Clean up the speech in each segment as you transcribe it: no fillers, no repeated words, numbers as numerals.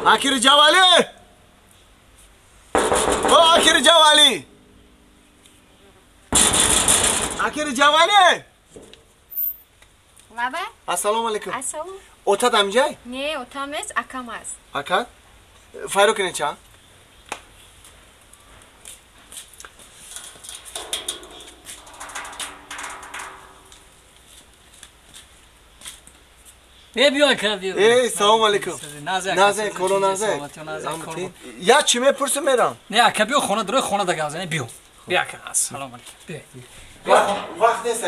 آخر جوالی او آخر جوالی آخر جوالی بابا السلام علیکم اصلا اوتاد امجای نه اتام است اکم است اکاد فایرو کنه چا بیا که بیا ای سلام علیکم نازه نازه کلو نازه یا چی میپرسم میرم نه که بیا خونه داره خونه دگه از بیا بیا که سلام علیکم وقت نیست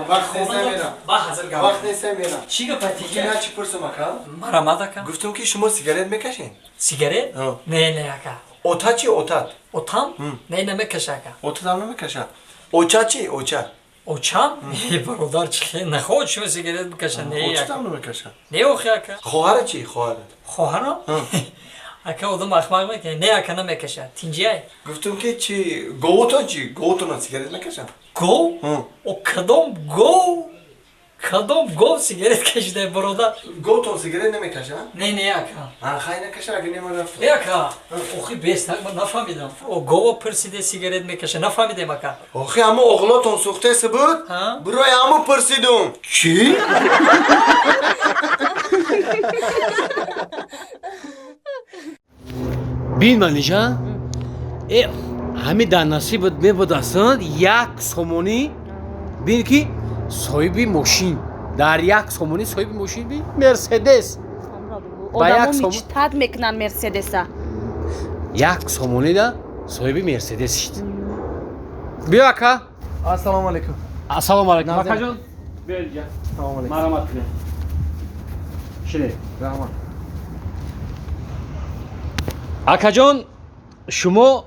وقت نیست میرم با حاضر گام وقت نیست میرم چی گفتی کی نه چی پرسم اکا مرا ماده گفتم که شما سیگارت میکشین سیگارت آه. نه اکا اوتا چی اوتاد اتام نه نمیکشه اکا اوتاد هم نمیکشه اوچا چی اوچا اوچام برادر چی نخواد شما سیگارت میکشه نه اوچا اکا هم نمیکشه نه اوخی اکا خواهر چی خواهر خواهرم اکا اودم اخماق میکنه نه اکا نمیکشه تینجیه گفتم که چی گوتو چی گوتو سیگارت میکشه گو او کدام گو سیگارت کشیده برادر گوتو سیگارت نمیکشه نه اکا خیلی نکشه اگه نمیرفت اکا اوخی بیست من نفهمیدم او گو پرسیده سیگارت میکشه نفهمیدم اکا آخی اما اغلاتون سوخته سی بود ها؟ برای همو پرسیدم چی؟ بین منیجا همین در نصیبت میبود اصلا یک سومونی بین که صاحبی ماشین در یک سومونی صاحبی ماشین بین مرسدس با یک одамон сомон мечтад мекунанд мерседеса یک سومونی دا صاحبی مرسدس شد بیا اکا السلام علیکم السلام علیکم نازم. اکا جان بیا اینجا السلام علیکم مرحمت کنه شده رحمان اکا جان شما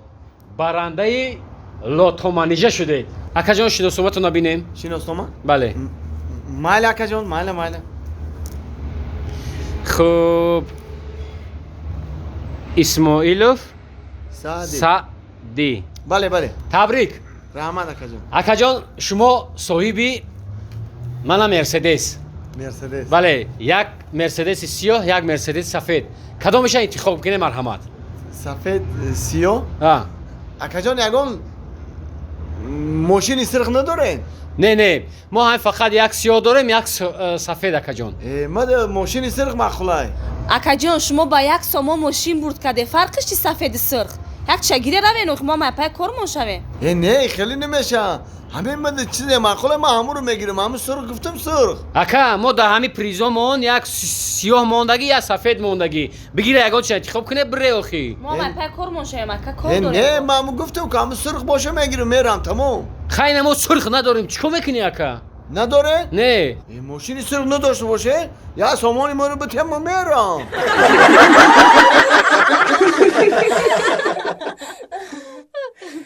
برنده لاتو منیجه شده اکا جان شناسومتون رو بینیم شناسنامه بله مال اکا جان مال خب اسماعیلوف سعدی سعدی بله تبریک رحمان اکا جان اکا جان شما صاحبی منم مرسدس مرسدس بله یک مرسدس سیاه یک مرسدس سفید کدامش انتخاب کنه مرحمت سفید سیاه ها اکا جان یگان ماشین سرخ نداره نه ما هم فقط یک سیاه داریم یک سفید اکا جان مد ماشین سرخ مخلای акаҷон шумо ба як сомо мошин бурд каде фарқиш чи сафеди сирх як чагире равен мо мапай кормон шавем نه خیلی نمیشه همه مد چیز مخلای ما همون رو میگیرم همون سرخ گفتم سرخ اکا ما در همین پریزومون یک سیاه موندگی یا سفید موندگی بگیره یکان چه انتخاب کنه بره آخی мо мапай кормон шавем ака кор نه дорем من همون گفتم که همون سرخ باشه میگیرم میرم تمام خیلی ما سرخ نداریم چیکار میکنی اکا نداره؟ نه ماشین سرخ نداشته باشه یا سامانی ما رو بتیم ما میرم